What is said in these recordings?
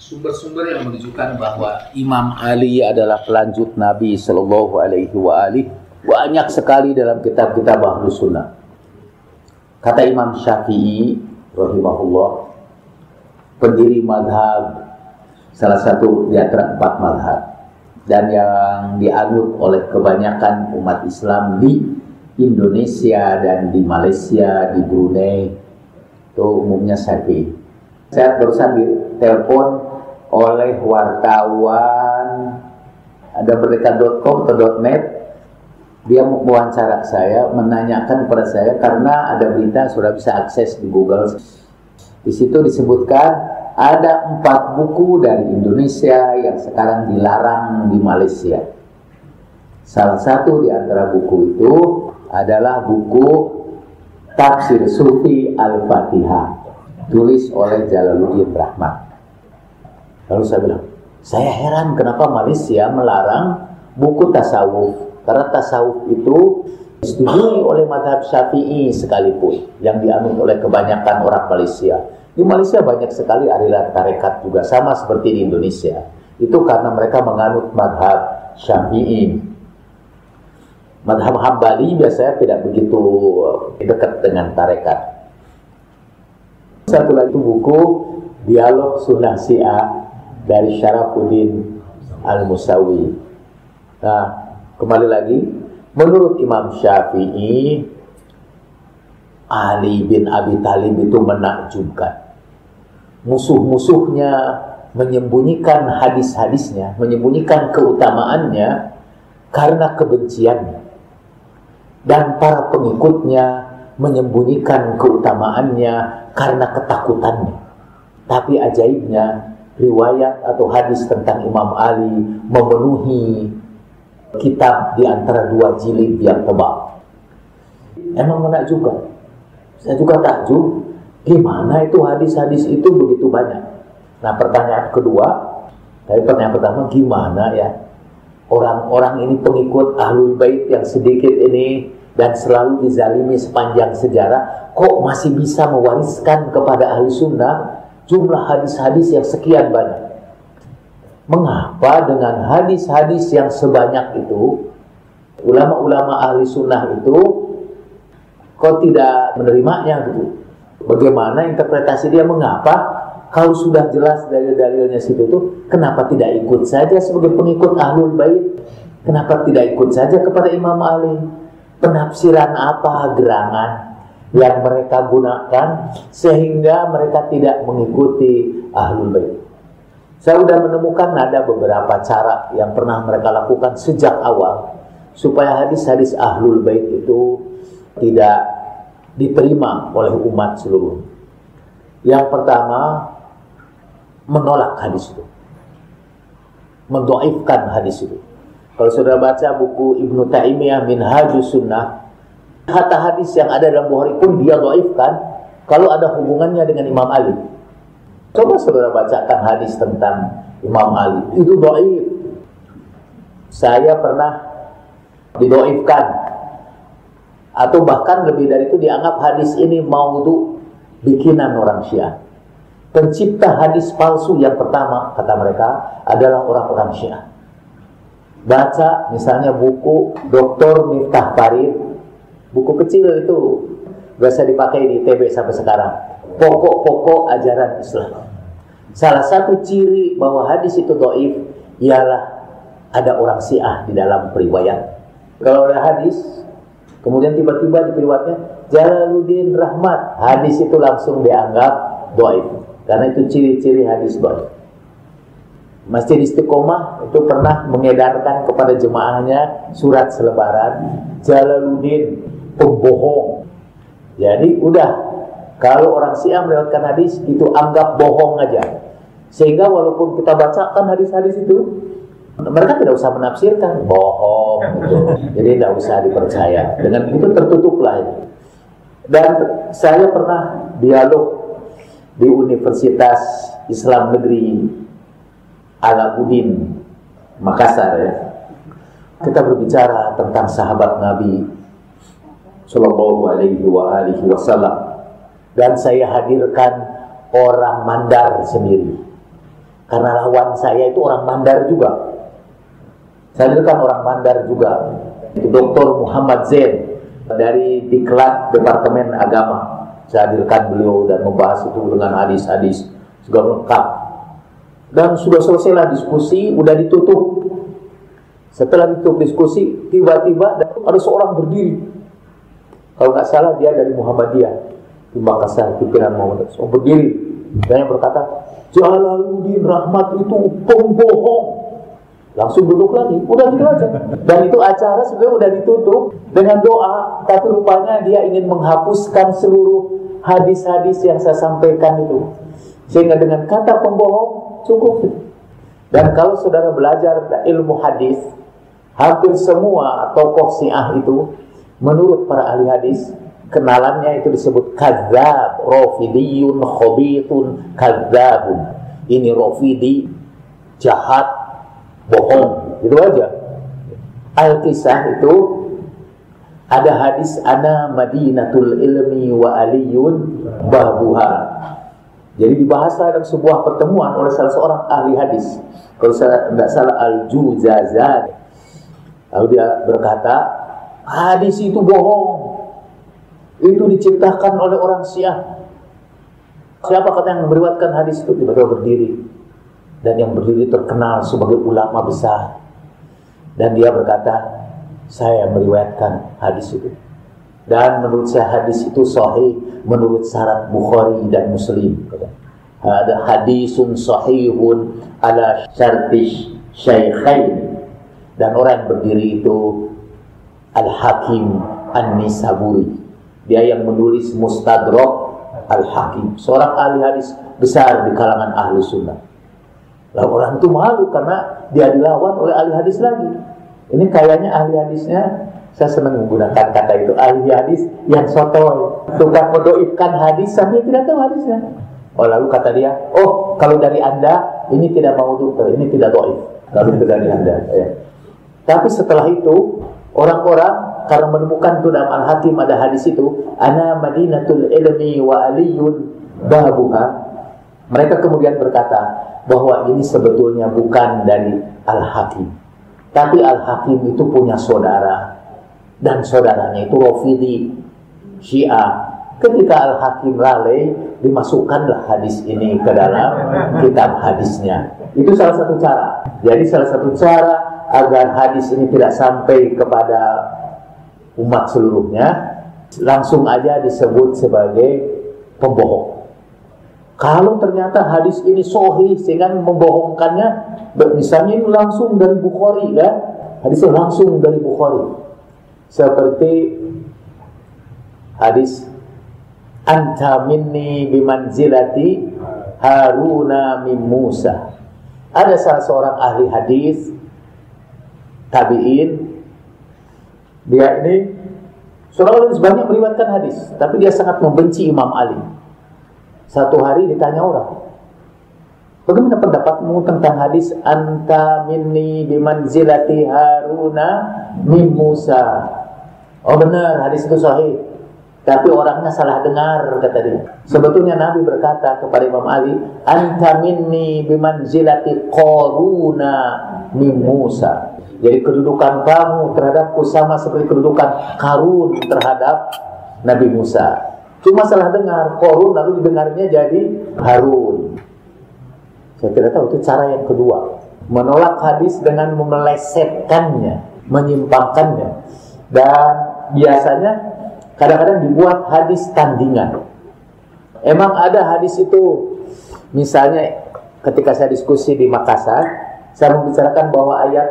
sumber-sumber yang menunjukkan bahwa Imam Ali adalah pelanjut Nabi Sallallahu Alaihi Wasallam banyak sekali dalam kitab-kitab Ahlus Sunnah. Kata Imam Syafi'i rahimahullah, pendiri madhab, salah satu di antara 4 madhab, dan yang dianut oleh kebanyakan umat Islam di Indonesia dan di Malaysia, di Brunei, itu umumnya Syafi'i. Saya barusan ditelepon oleh wartawan ada merdeka.com atau .net. Dia mewawancara saya, menanyakan kepada saya karena ada berita sudah bisa akses di Google. Di situ disebutkan ada 4 buku dari Indonesia yang sekarang dilarang di Malaysia. Salah satu di antara buku itu adalah buku Tafsir Sufi Al-Fatihah, tulis oleh Jalaluddin Rahmat. Lalu saya bilang, saya heran kenapa Malaysia melarang buku tasawuf. Karena tasawuf itu disetujui oleh mazhab Syafi'i sekalipun, yang dianut oleh kebanyakan orang Malaysia. Di Malaysia banyak sekali aliran tarekat juga, sama seperti di Indonesia. Itu karena mereka menganut mazhab Syafi'i. Mazhab Hambali biasanya tidak begitu dekat dengan tarekat. Satu lagi buku Dialog Sunnah Syiah dari Syarafuddin Al-Musawi. Nah, kembali lagi, menurut Imam Syafi'i, Ali bin Abi Thalib itu menakjubkan. Musuh-musuhnya menyembunyikan hadis-hadisnya, menyembunyikan keutamaannya karena kebenciannya. Dan para pengikutnya menyembunyikan keutamaannya karena ketakutannya. Tapi ajaibnya, riwayat atau hadis tentang Imam Ali memenuhi kitab di antara 2 jilid yang tebal. Emang menakjubkan. Saya juga takjub, gimana itu hadis-hadis itu begitu banyak. Nah, pertanyaan kedua, pertanyaan pertama, gimana ya orang-orang ini pengikut Ahlul Bait yang sedikit ini dan selalu dizalimi sepanjang sejarah, kok masih bisa mewariskan kepada Ahli Sunnah jumlah hadis-hadis yang sekian banyak? Mengapa dengan hadis-hadis yang sebanyak itu, ulama-ulama Ahli Sunnah itu kok tidak menerimanya gitu? Bagaimana interpretasi dia? Mengapa kalau sudah jelas dalil-dalilnya situ tuh, kenapa tidak ikut saja sebagai pengikut Ahlul Bait? Kenapa tidak ikut saja kepada Imam Ali? Penafsiran apa gerangan yang mereka gunakan sehingga mereka tidak mengikuti Ahlul Bait? Saya sudah menemukan ada beberapa cara yang pernah mereka lakukan sejak awal supaya hadis-hadis Ahlul Bait itu tidak diterima oleh umat seluruh. Yang pertama, menolak hadis itu, mendhaifkan hadis itu. Kalau sudah baca buku Ibnu Taimiyah Minhajus Sunnah, kata hadis yang ada dalam Bukhari pun dia dhaifkan kalau ada hubungannya dengan Imam Ali. Coba saudara bacakan hadis tentang Imam Ali, itu dhaif. Saya pernah didhaifkan, atau bahkan lebih dari itu dianggap hadis ini maudhu, bikinan orang Syiah. Pencipta hadis palsu yang pertama, kata mereka, adalah orang-orang Syiah. Baca misalnya buku Dr. Miftah Farid, buku kecil itu biasa dipakai di ITB sampai sekarang, pokok-pokok ajaran Islam. Salah satu ciri bahwa hadis itu dhaif ialah ada orang Syiah di dalam periwayat. Kalau ada hadis kemudian tiba-tiba di periwayatnya Jalaluddin Rahmat, hadis itu langsung dianggap dhaif. Karena itu ciri-ciri hadis dhaif. Masjid Istiqomah itu pernah mengedarkan kepada jemaahnya surat selebaran Jalaluddin pembohong. Jadi udah, kalau orang Syiah melewatkan hadis itu anggap bohong aja. Sehingga walaupun kita bacakan hadis-hadis itu, mereka tidak usah menafsirkan, bohong gitu. Jadi tidak usah dipercaya. Dengan itu tertutuplah itu. Dan saya pernah dialog di Universitas Islam Negeri Alauddin Makassar ya. Kita berbicara tentang sahabat Nabi Sallallahu Alaihi Wasallam, dan saya hadirkan orang Mandar sendiri. karena lawan saya itu orang Bandar juga. Saya hadirkan orang Bandar juga, itu Dr. Muhammad Zain dari Diklat Departemen Agama. Saya hadirkan beliau dan membahas itu dengan hadis-hadis juga lengkap. Dan sudah selesailah diskusi, udah ditutup. Setelah ditutup diskusi, tiba-tiba ada seorang berdiri. Kalau nggak salah dia dari Muhammadiyah di Makassar, pimpinan Muhammadiyah. So, berdiri dan yang berkata, Jalaluddin Rahmat itu pembohong. Langsung duduk lagi, udah gitu aja. Dan itu acara sebenarnya udah ditutup dengan doa, tapi rupanya dia ingin menghapuskan seluruh hadis-hadis yang saya sampaikan itu. Sehingga dengan kata pembohong cukup. Dan kalau saudara belajar ilmu hadis, hampir semua tokoh Syiah itu menurut para ahli hadis kenalannya itu disebut kadzab, rafidiyun, khabithun, kadzabun. Ini rafidi, jahat, bohong, gitu aja. Al-Kisah itu ada hadis ana madinatul ilmi wa aliyun babuha. Jadi dibahas dalam sebuah pertemuan oleh salah seorang ahli hadis. Kalau saya tidak salah Al-Juzazan. Lalu dia berkata, hadis itu bohong. Itu diciptakan oleh orang Syiah. Siapa kata yang meriwayatkan hadis itu? Tiba-tiba berdiri. Dan yang berdiri terkenal sebagai ulama besar. Dan dia berkata, saya meriwayatkan hadis itu. Dan menurut saya hadis itu sahih menurut syarat Bukhari dan Muslim. Ada hadisun sahihun ala syarti syaikhain. Dan orang yang berdiri itu Al-Hakim An-Nisaburi. Dia yang menulis Mustadrak Al-Hakim, seorang ahli hadis besar di kalangan ahli sunnah. Lalu orang itu malu karena dia dilawan oleh ahli hadis lagi. Ini kayaknya ahli hadisnya, saya senang menggunakan kata itu, ahli hadis yang sotoy, tukang mendoibkan hadis sampai tidak tahu hadisnya. Oh, lalu kata dia, oh kalau dari anda ini tidak mau ini tidak doib. Lalu itu dari anda. Ya. Tapi setelah itu orang-orang karena menemukan itu dalam Al-Hakim ada hadis itu, ana madinatul ilmi wa aliyun babuha. Mereka kemudian berkata bahwa ini sebetulnya bukan dari Al-Hakim, tapi Al-Hakim itu punya saudara, dan saudaranya itu Rafidi Syiah. Ketika Al-Hakim lalai, dimasukkanlah hadis ini ke dalam kitab hadisnya. Itu salah satu cara. Jadi salah satu cara agar hadis ini tidak sampai kepada umat seluruhnya, langsung aja disebut sebagai pembohong. Kalau ternyata hadis ini sahih sehingga membohongkannya, misalnya ini langsung dari Bukhari, kan? Hadisnya langsung dari Bukhari. Seperti hadis anta minni bimanzilati Haruna min Musa. Ada salah seorang ahli hadis tabi'in, dia ini seorang yang banyak meriwayatkan hadis, tapi dia sangat membenci Imam Ali. Satu hari ditanya orang, bagaimana pendapatmu tentang hadis anta minni bimanzilati Haruna min Musa? Oh benar, hadis itu sahih, tapi orangnya salah dengar, kata dia. Sebetulnya Nabi berkata kepada Imam Ali, anta minni bimanzilati Qaruna min Musa. Jadi kedudukan kamu terhadapku sama seperti kedudukan Qarun terhadap Nabi Musa. Cuma salah dengar Qarun, lalu didengarnya jadi Harun. Saya tidak tahu, itu cara yang kedua. Menolak hadis dengan memelesetkannya, menyimpangkannya. Dan biasanya kadang-kadang dibuat hadis tandingan. Emang ada hadis itu, misalnya ketika saya diskusi di Makassar, saya membicarakan bahwa ayat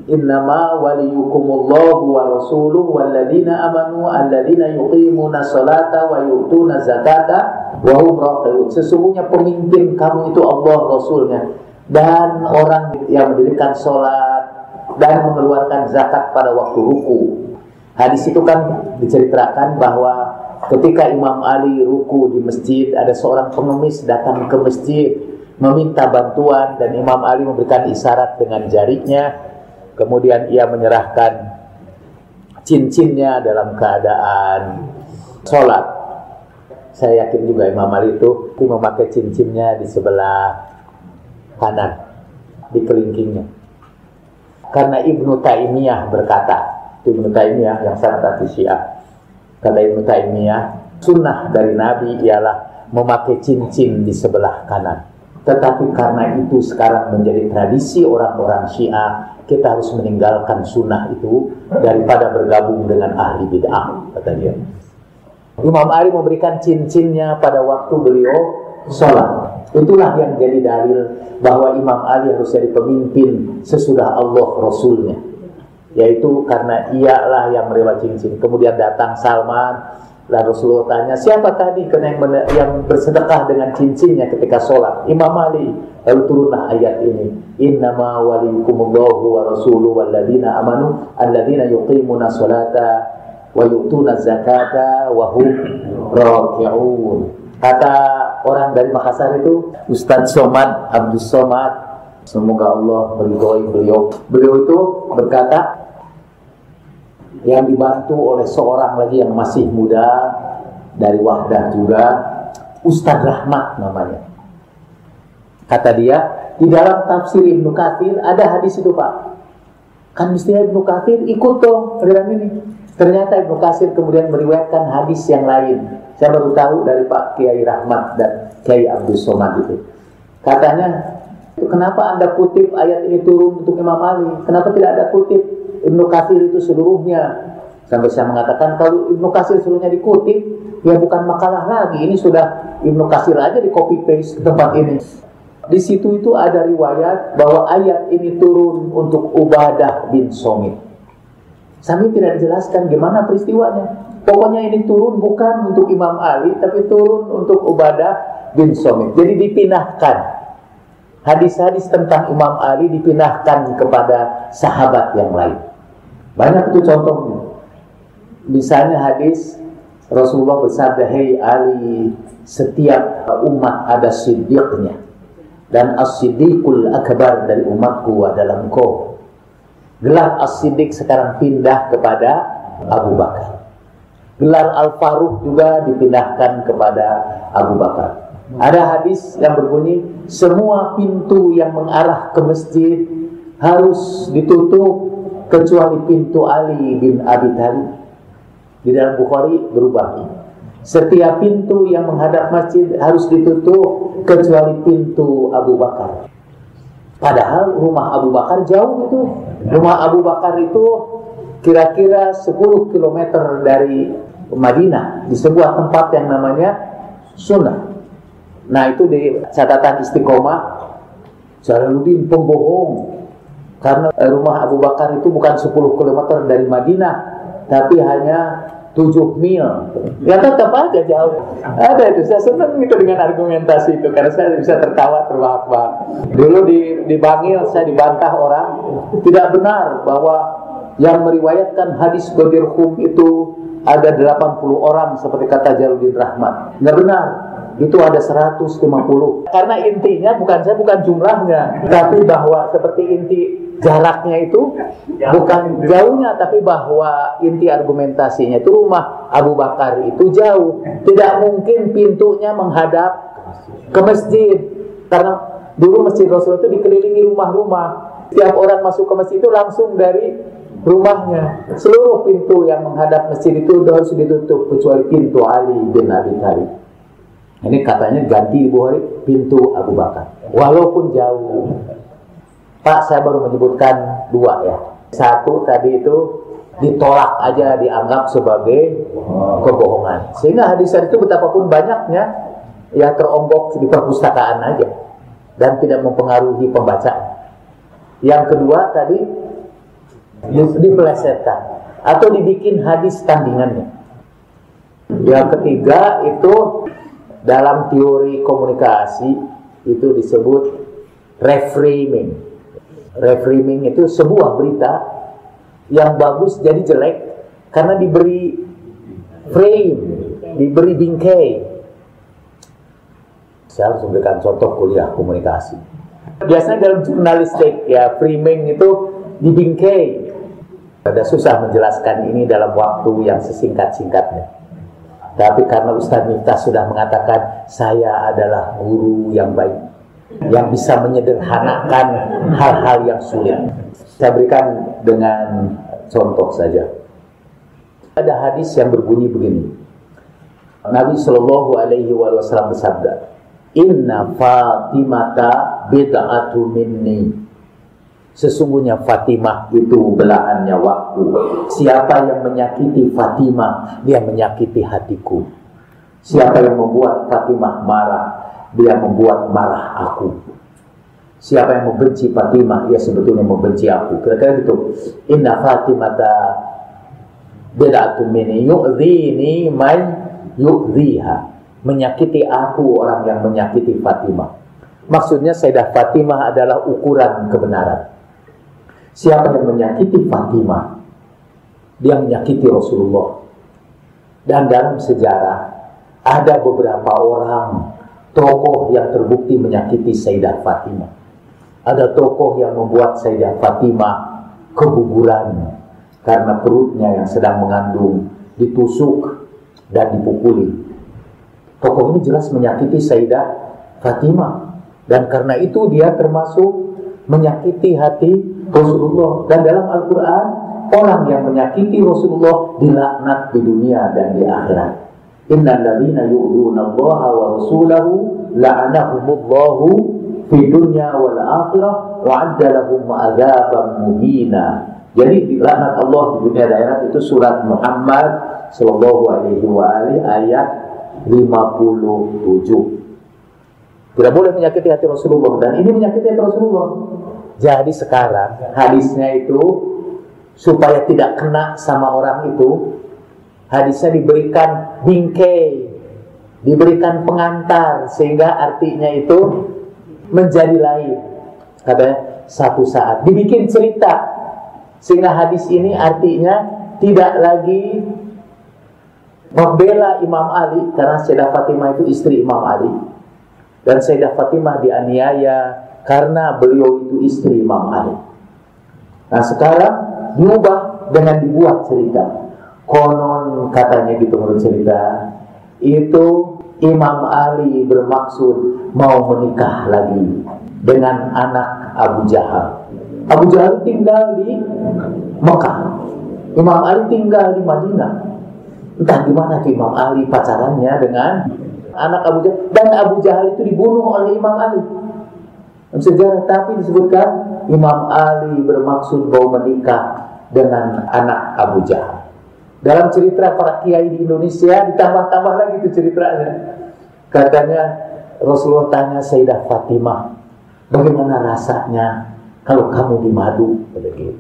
innama waliyukumullahu wa rasuluhu walladzina amanu alladzina yuqimuna sholata wa yu'tuna zakata wa hum raqiun. Sesungguhnya pemimpin kamu itu Allah Rasulnya dan orang yang mendirikan sholat dan mengeluarkan zakat pada waktu ruku. Hadis itu kan diceritakan bahwa ketika Imam Ali ruku di masjid, ada seorang pengemis datang ke masjid meminta bantuan dan Imam Ali memberikan isyarat dengan jarinya. Kemudian ia menyerahkan cincinnya dalam keadaan sholat. saya yakin juga Imam Ali itu memakai cincinnya di sebelah kanan, di kelingkingnya. Karena Ibnu Taimiyah berkata, Ibnu Taimiyah yang sangat anti Syiah, kata Ibnu Taimiyah, sunnah dari Nabi ialah memakai cincin di sebelah kanan. Tetapi karena itu sekarang menjadi tradisi orang-orang Syiah, kita harus meninggalkan sunnah itu daripada bergabung dengan ahli bid'ah, kata dia. Imam Ali memberikan cincinnya pada waktu beliau sholat. Itulah yang jadi dalil bahwa Imam Ali harus jadi pemimpin sesudah Allah Rasulnya, yaitu karena ialah yang menerima cincin. Kemudian datang Salman, lalu Rasulullah tanya, siapa tadi yang bersedekah dengan cincinnya ketika sholat? Imam Ali. Lalu turunlah ayat ini, innama waliyukumullahu wa rasuluhu walladzina amanu alladzina yuqimuna sholata wa yu'tuna zakata wa hum raki'un. Kata orang dari Makassar itu, Ustadz Somad Abdus Somad, semoga Allah meridhoi beliau. Beliau itu berkata, yang dibantu oleh seorang lagi yang masih muda dari Wahdah juga, Ustadz Rahmat namanya. Kata dia, di dalam tafsir Ibnu Katsir ada hadis itu, Pak. Kan mestinya Ibnu Katsir ikut dong aliran ini. Ternyata Ibnu Katsir kemudian meriwayatkan hadis yang lain. Saya baru tahu dari Pak Kiai Rahmat dan Kiai Abdul Somad itu. Katanya, kenapa Anda kutip ayat ini turun untuk Imam Ali? Kenapa tidak ada kutip Ibnu Katsir itu seluruhnya? Sampai saya mengatakan, kalau Ibnu Katsir seluruhnya dikutip, ya bukan makalah lagi. Ini sudah Ibnu Katsir aja di copy paste ke tempat ini. Di situ itu ada riwayat bahwa ayat ini turun untuk Ubadah bin Somit. Sampai tidak dijelaskan gimana peristiwanya. Pokoknya ini turun bukan untuk Imam Ali, tapi turun untuk Ubadah bin Somit. Jadi dipindahkan. Hadis-hadis tentang Imam Ali dipindahkan kepada sahabat yang lain. Banyak itu contohnya. Misalnya hadis Rasulullah bersabda, "Hei Ali, setiap umat ada siddiqnya. Dan as-siddiqul akbar dari umatku adalah engkau." Gelar as-siddiq sekarang pindah kepada Abu Bakar. Gelar al-Faruq juga dipindahkan kepada Abu Bakar. Ada hadis yang berbunyi, semua pintu yang mengarah ke masjid harus ditutup kecuali pintu Ali bin Abi Thalib. Di dalam Bukhari berubah. Setiap pintu yang menghadap masjid harus ditutup kecuali pintu Abu Bakar. Padahal rumah Abu Bakar jauh itu. Rumah Abu Bakar itu kira-kira 10 km dari Madinah, di sebuah tempat yang namanya Sunnah. Nah, itu di catatan Istiqomah, Jalaluddin pembohong. Karena rumah Abu Bakar itu bukan 10 km dari Madinah, tapi hanya 7 mil. Ya tetap aja jauh. Ada itu, saya senang gitu dengan argumentasi itu, karena saya bisa tertawa terbahak-bahak. Dulu di Bangil saya dibantah orang, tidak benar bahwa yang meriwayatkan hadis Ghadir Khum itu ada 80 orang seperti kata Jalaluddin Rahmat. Nggak benar. Itu ada 150. Karena intinya bukan jumlahnya, tapi bahwa seperti inti jaraknya itu bukan jauhnya, tapi bahwa inti argumentasinya itu rumah Abu Bakar itu jauh. Tidak mungkin pintunya menghadap ke masjid, karena dulu Masjid Rasul itu dikelilingi rumah-rumah. Setiap orang masuk ke masjid itu langsung dari rumahnya. Seluruh pintu yang menghadap masjid itu harus ditutup kecuali pintu Ali bin Abi Thalib. Ini katanya ganti di Bukhari pintu Abu Bakar, walaupun jauh. Pak, saya baru menyebutkan 2 ya. Satu tadi itu ditolak aja, dianggap sebagai kebohongan. Sehingga hadis itu betapapun banyaknya, ya terombok di perpustakaan aja dan tidak mempengaruhi pembaca. Yang kedua tadi dipelesetkan atau dibikin hadis tandingannya. Yang ketiga itu dalam teori komunikasi itu disebut reframing. Reframing itu sebuah berita yang bagus jadi jelek karena diberi frame, diberi bingkai. Saya harus memberikan contoh kuliah komunikasi. Biasanya dalam jurnalistik ya, framing itu dibingkai. Ada susah menjelaskan ini dalam waktu yang sesingkat-singkatnya. Tapi karena Ustaz Miftah sudah mengatakan saya adalah guru yang baik, yang bisa menyederhanakan hal-hal yang sulit. Saya berikan dengan contoh saja. Ada hadis yang berbunyi begini. Nabi Shallallahu Alaihi Wasallam bersabda, Inna Fatimata bid'atu minni. Sesungguhnya Fatimah itu belahannya waktu. Siapa yang menyakiti Fatimah, dia menyakiti hatiku. Siapa yang membuat Fatimah marah, dia membuat marah aku. Siapa yang membenci Fatimah, dia sebetulnya membenci aku. Kira-kira gitu. Inna Fatimata bid'atu minni yu'dhini man yu'dhiha. Menyakiti aku orang yang menyakiti Fatimah. Maksudnya Sayyidah Fatimah adalah ukuran kebenaran. Siapa yang menyakiti Fatimah, dia menyakiti Rasulullah. Dan dalam sejarah ada beberapa orang tokoh yang terbukti menyakiti Sayyidah Fatimah. Ada tokoh yang membuat Sayyidah Fatimah keguguran karena perutnya yang sedang mengandung ditusuk dan dipukuli. Tokoh ini jelas menyakiti Sayyidah Fatimah, dan karena itu dia termasuk menyakiti hati Rasulullah. Dan dalam Al-Quran, orang yang menyakiti Rasulullah dilaknat di dunia dan di akhirat. Innal ladzina yu'dzuna Allah wa rasulahu la'anahumullahu fi dunya wal akhirah wa 'adda lahum 'adzaban muhina. Jadi dilaknat Allah di dunia dan akhirat itu surat Muhammad sallallahu alaihi wa alihi ayat 57. Tidak boleh menyakiti hati Rasulullah, dan ini menyakiti hati Rasulullah. Jadi sekarang hadisnya itu supaya tidak kena sama orang itu, hadisnya diberikan bingkai, diberikan pengantar, sehingga artinya itu menjadi lain. Katanya satu saat dibikin cerita, sehingga hadis ini artinya tidak lagi membela Imam Ali, karena Sayyidah Fatimah itu istri Imam Ali, dan Sayyidah Fatimah dianiaya karena beliau itu istri Imam Ali. Nah sekarang diubah dengan dibuat cerita. Konon katanya gitu menurut cerita, itu Imam Ali bermaksud mau menikah lagi dengan anak Abu Jahal. Abu Jahal tinggal di Mekah, Imam Ali tinggal di Madinah. Entah gimana tuh Imam Ali pacarannya dengan anak Abu Jahal, dan Abu Jahal itu dibunuh oleh Imam Ali. Sejarah, tapi disebutkan Imam Ali bermaksud mau menikah dengan anak Abu Jahal. Dalam cerita para kiai di Indonesia ditambah-tambah lagi itu ceritanya. Katanya Rasulullah tanya Sayyidah Fatimah, bagaimana rasanya kalau kamu dimadu? Begitu.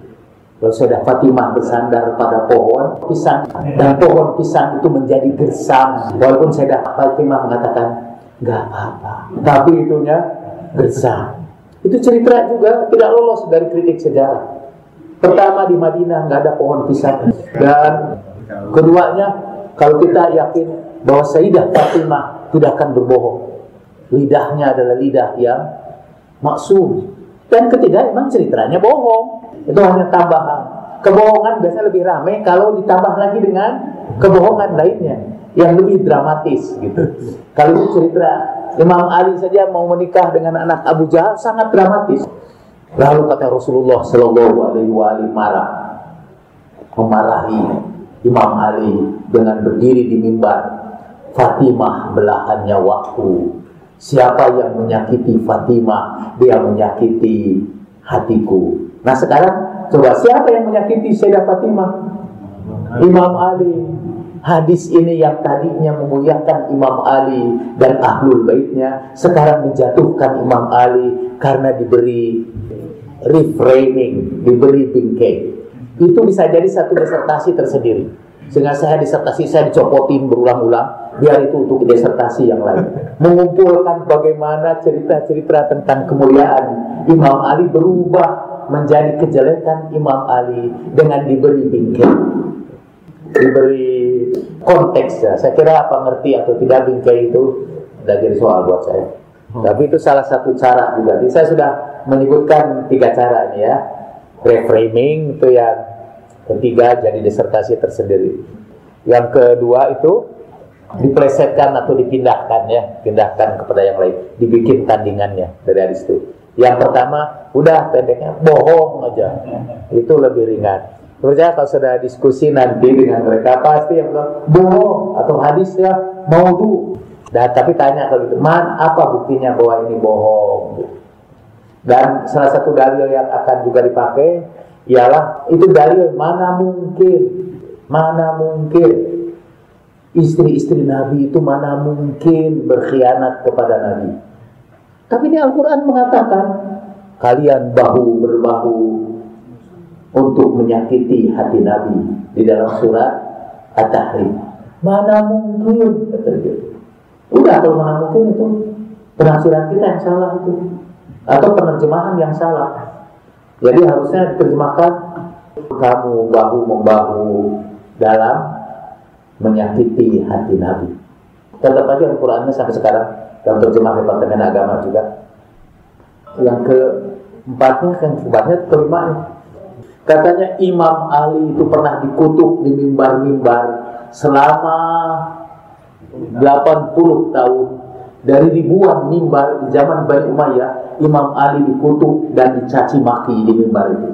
Lalu Sayyidah Fatimah bersandar pada pohon pisang, dan pohon pisang itu menjadi gersang. Walaupun Sayyidah Fatimah mengatakan nggak apa-apa, tapi itunya gersang. Itu cerita juga tidak lolos dari kritik sejarah. Pertama di Madinah nggak ada pohon pisang, dan keduanya kalau kita yakin bahwa Sayyidah Fatimah tidak akan berbohong, lidahnya adalah lidah yang maksum. Dan ketiga memang ceritanya bohong, itu hanya tambahan. Kebohongan biasanya lebih ramai kalau ditambah lagi dengan kebohongan lainnya yang lebih dramatis gitu. Kalau itu cerita Imam Ali saja mau menikah dengan anak Abu Jahal sangat dramatis. Lalu kata Rasulullah Shallallahu Alaihi Wasallam memarahi Imam Ali dengan berdiri di mimbar, Fatimah belahannya waktu. Siapa yang menyakiti Fatimah, dia menyakiti hatiku. Nah sekarang coba siapa yang menyakiti Sayyidah Fatimah? Imam Ali. Hadis ini yang tadinya memuliakan Imam Ali dan Ahlul Baitnya, sekarang menjatuhkan Imam Ali karena diberi reframing, diberi bingkai. Itu bisa jadi satu disertasi tersendiri. Sehingga disertasi saya dicopotin berulang-ulang, biar itu untuk disertasi yang lain. Mengumpulkan bagaimana cerita-cerita tentang kemuliaan Imam Ali berubah menjadi kejelekan Imam Ali dengan diberi bingkai, diberi konteks. Ya. Saya kira apa ngerti atau tidak bingkai itu tidak jadi soal buat saya. Tapi itu salah satu cara juga. Jadi saya sudah menyebutkan 3 cara ini ya. Reframing itu yang ketiga, jadi disertasi tersendiri. Yang kedua itu diplesetkan atau dipindahkan ya, pindahkan kepada yang lain, dibikin tandingannya dari hadis itu. Yang pertama, udah pendeknya bohong aja, itu lebih ringan. Terusnya kalau sudah diskusi nanti dengan mereka pasti yang bilang bohong atau hadisnya maudhu. Dan tapi tanya kalau gitu, apa buktinya bahwa ini bohong? Dan salah satu dalil yang akan juga dipakai ialah itu dalil mana mungkin istri-istri Nabi itu mana mungkin berkhianat kepada Nabi. Tapi ini Al-Quran mengatakan kalian bahu-berbahu untuk menyakiti hati Nabi di dalam surat At-Tahrim. Mana mungkin kata dia. Udah, kalau mana mungkin itu penafsiran kita yang salah itu, atau penerjemahan yang salah. Jadi harusnya diterjemahkan kamu bahu-membahu dalam menyakiti hati Nabi. Tetap aja Al-Qurannya sampai sekarang dalam terjemah Departemen Agama juga. Yang keempatnya, kelimanya, katanya Imam Ali itu pernah dikutuk di mimbar-mimbar selama 80 tahun. Dari ribuan mimbar di zaman Bani Umayyah, Imam Ali dikutuk dan dicaci maki di mimbar itu.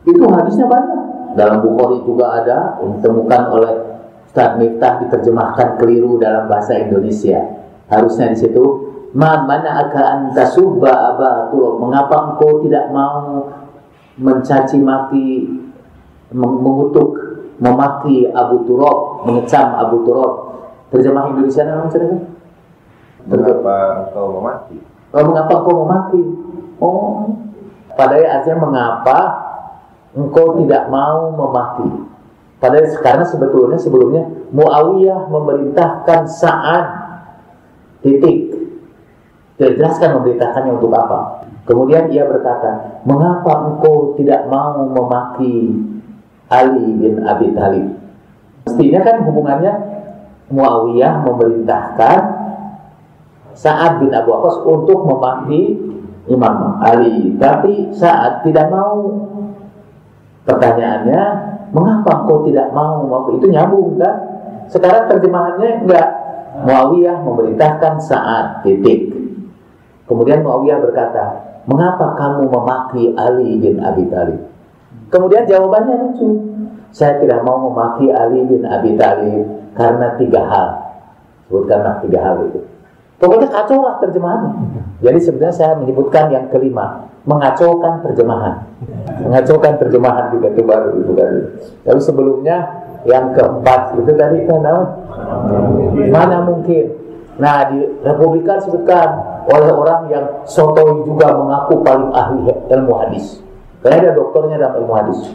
Itu hadisnya banyak. Dalam Bukhari juga ada, ditemukan oleh Ustaz Miftah, diterjemahkan keliru dalam bahasa Indonesia. Harusnya di situ, mana aka antasubba Aba Turab, mengapa engkau tidak mau mencaci maki, mengutuk, memaki Abu Turab, mengecam Abu Turab. Terjemah Indonesia memang cerita. Mengapa engkau memaki? Mengapa engkau memaki? Padahal artinya mengapa engkau tidak mau memaki? Padahal karena sebelumnya Muawiyah memerintahkan Sa'ad titik. Dijelaskan memerintahkannya untuk apa. Kemudian ia berkata, mengapa engkau tidak mau memaki Ali bin Abi Thalib? Mestinya kan hubungannya Muawiyah memerintahkan Sa'ad bin Abu Waqqas untuk memaki Imam Ali, tapi Sa'ad tidak mau. Pertanyaannya, mengapa engkau tidak mau memaki? Itu nyambung kan? Sekarang terjemahannya enggak. Muawiyah memerintahkan Sa'ad titik. Kemudian Muawiyah berkata, mengapa kamu memaki Ali bin Abi Thalib? Kemudian jawabannya lucu. Saya tidak mau memaki Ali bin Abi Thalib karena 3 hal. Sebutkanlah 3 hal itu. Pokoknya kacau lah terjemahannya. Jadi sebenarnya saya menyebutkan yang kelima, mengacaukan terjemahan. Mengacaukan terjemahan juga itu baru itu kan. Tapi sebelumnya yang keempat itu tadi kan mana mungkin. Nah, di Republikan disebutkan oleh orang yang sotoy juga mengaku paling ahli ilmu hadis. Karena ada doktornya dalam ilmu hadis.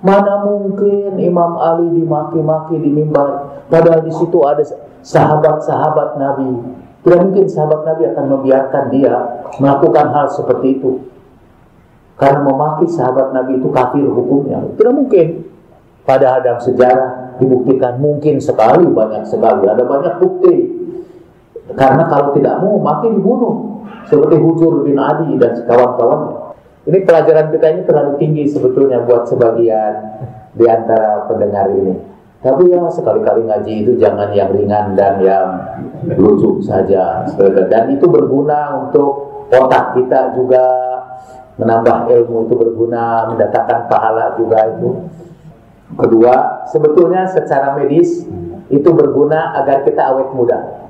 Mana mungkin Imam Ali dimaki-maki di mimbar, padahal di situ ada sahabat-sahabat Nabi. Tidak mungkin sahabat Nabi akan membiarkan dia melakukan hal seperti itu. Karena memaki sahabat Nabi itu kafir hukumnya. Tidak mungkin. Padahal dalam sejarah dibuktikan mungkin sekali, banyak sekali. Ada banyak bukti. Karena kalau tidak mau maki dibunuh. Seperti Hujur bin Adi dan kawan-kawannya. Ini pelajaran kita ini terlalu tinggi sebetulnya buat sebagian di antara pendengar ini. Tapi ya sekali-kali ngaji itu jangan yang ringan dan yang lucu saja. Dan itu berguna untuk otak kita juga, menambah ilmu itu berguna, mendatangkan pahala juga itu. Kedua, sebetulnya secara medis itu berguna agar kita awet muda.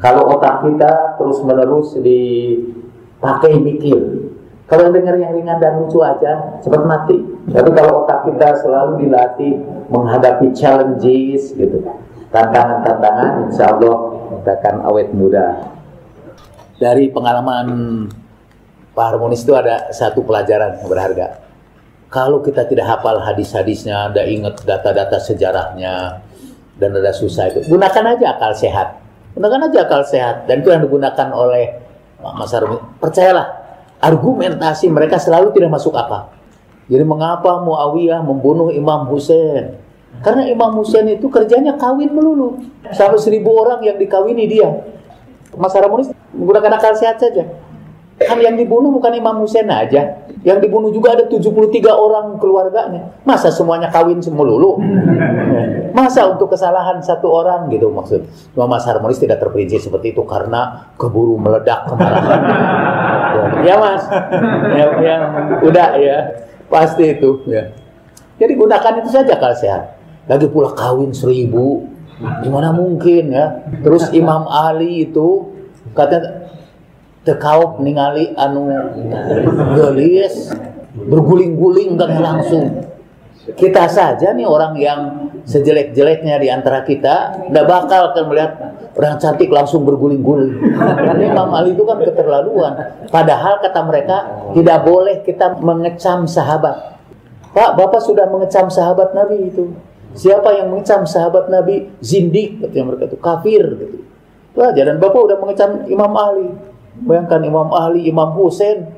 Kalau otak kita terus-menerus dipakai mikir, kalau dengar yang ringan dan lucu aja, cepat mati. Tapi kalau otak kita selalu dilatih menghadapi challenges gitu, tantangan-tantangan, insya Allah kita akan awet muda. Dari pengalaman Pak Harmonis itu ada satu pelajaran yang berharga. Kalau kita tidak hafal hadis-hadisnya, tidak ingat data-data sejarahnya, dan ada susah itu, gunakan aja akal sehat. Gunakan aja akal sehat. Dan itu yang digunakan oleh Mas Harmonis. Percayalah, argumentasi mereka selalu tidak masuk akal. Jadi mengapa Muawiyah membunuh Imam Husain? Karena Imam Husain itu kerjanya kawin melulu. Sampai 1000 orang yang dikawini dia. Mas Harmonis menggunakan akal sehat saja. Kan yang dibunuh bukan Imam Husain aja. Yang dibunuh juga ada 73 orang keluarganya. Masa semuanya kawin semululu? Masa untuk kesalahan satu orang gitu maksud. Cuma Mas Harmonis tidak terperinci seperti itu karena keburu meledak kemarahan. Ya Mas. Ya, udah ya. Pasti itu ya. Jadi gunakan itu saja kalau sehat. Lagi pula kawin 1000. Gimana mungkin ya? Terus Imam Ali itu katanya tekaup ningali anu gelis berguling-guling kan langsung. Kita saja nih orang yang sejelek-jeleknya di antara kita tidak bakal kan melihat orang cantik langsung berguling-guling. Karena Imam Ali itu kan keterlaluan. Padahal kata mereka tidak boleh kita mengecam sahabat. Pak, Bapak sudah mengecam sahabat Nabi itu. Siapa yang mengecam sahabat Nabi? Zindik, katanya mereka itu kafir gitu. Wah, dan Bapak udah mengecam Imam Ali. Bayangkan Imam Ali, Imam Husain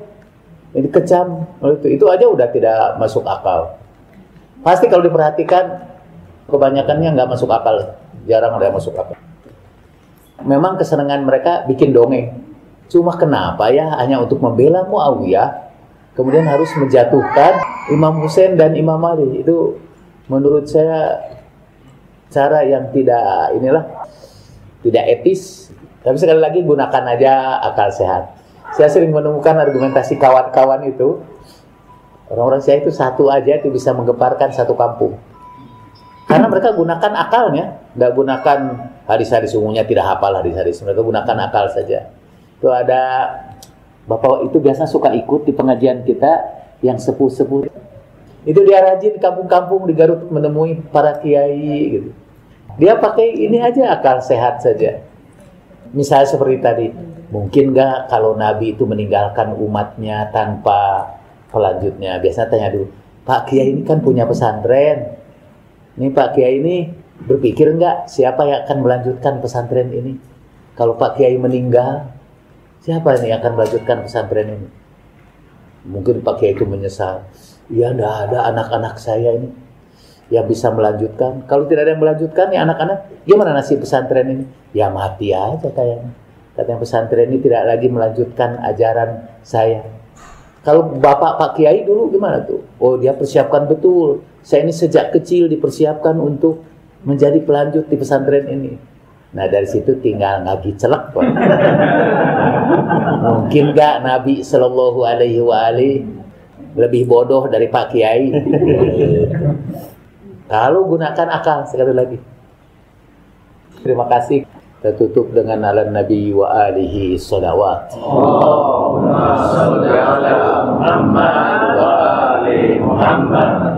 yang dikecam. Itu aja udah tidak masuk akal. Pasti kalau diperhatikan kebanyakannya nggak masuk akal. Jarang ada yang masuk akal. Memang kesenangan mereka bikin dongeng. Cuma kenapa ya hanya untuk membela Muawiyah kemudian harus menjatuhkan Imam Husain dan Imam Ali? Itu menurut saya cara yang tidak etis. Tapi sekali lagi gunakan aja akal sehat. Saya sering menemukan argumentasi kawan-kawan itu, orang-orang saya itu satu aja itu bisa menggemparkan satu kampung. Karena mereka gunakan akalnya, nggak gunakan hadis-hadis umumnya, tidak hafal hadis-hadis. Mereka gunakan akal saja. Itu ada Bapak itu biasa suka ikut di pengajian kita yang sepuh-sepuh. Itu dia rajin di kampung-kampung di Garut menemui para kiai gitu. Dia pakai ini aja akal sehat saja. Misalnya seperti tadi, mungkin nggak kalau Nabi itu meninggalkan umatnya tanpa pelanjutnya? Biasanya tanya dulu, Pak Kiai ini kan punya pesantren. Ini Pak Kiai ini berpikir nggak siapa yang akan melanjutkan pesantren ini? Kalau Pak Kiai meninggal, siapa nih yang akan melanjutkan pesantren ini? Mungkin Pak Kiai itu menyesal. Ya nggak ada anak-anak saya ini yang bisa melanjutkan. Kalau tidak ada yang melanjutkan, ya anak-anak, gimana nasib pesantren ini? Ya mati aja kayaknya. Katanya pesantren ini tidak lagi melanjutkan ajaran saya. Kalau Bapak Pak Kiai dulu gimana tuh? Oh, dia persiapkan betul. Saya ini sejak kecil dipersiapkan untuk menjadi pelanjut di pesantren ini. Nah dari situ tinggal ngaji celek Pak. Mungkin nggak Nabi Sallallahu Alaihi Wasallam lebih bodoh dari Pak Kiai? Kalau gunakan akal sekali lagi. Terima kasih. Kita tutup dengan ala Nabi wa alihi salawat. Allahumma salli ala Muhammad wa ali Muhammad.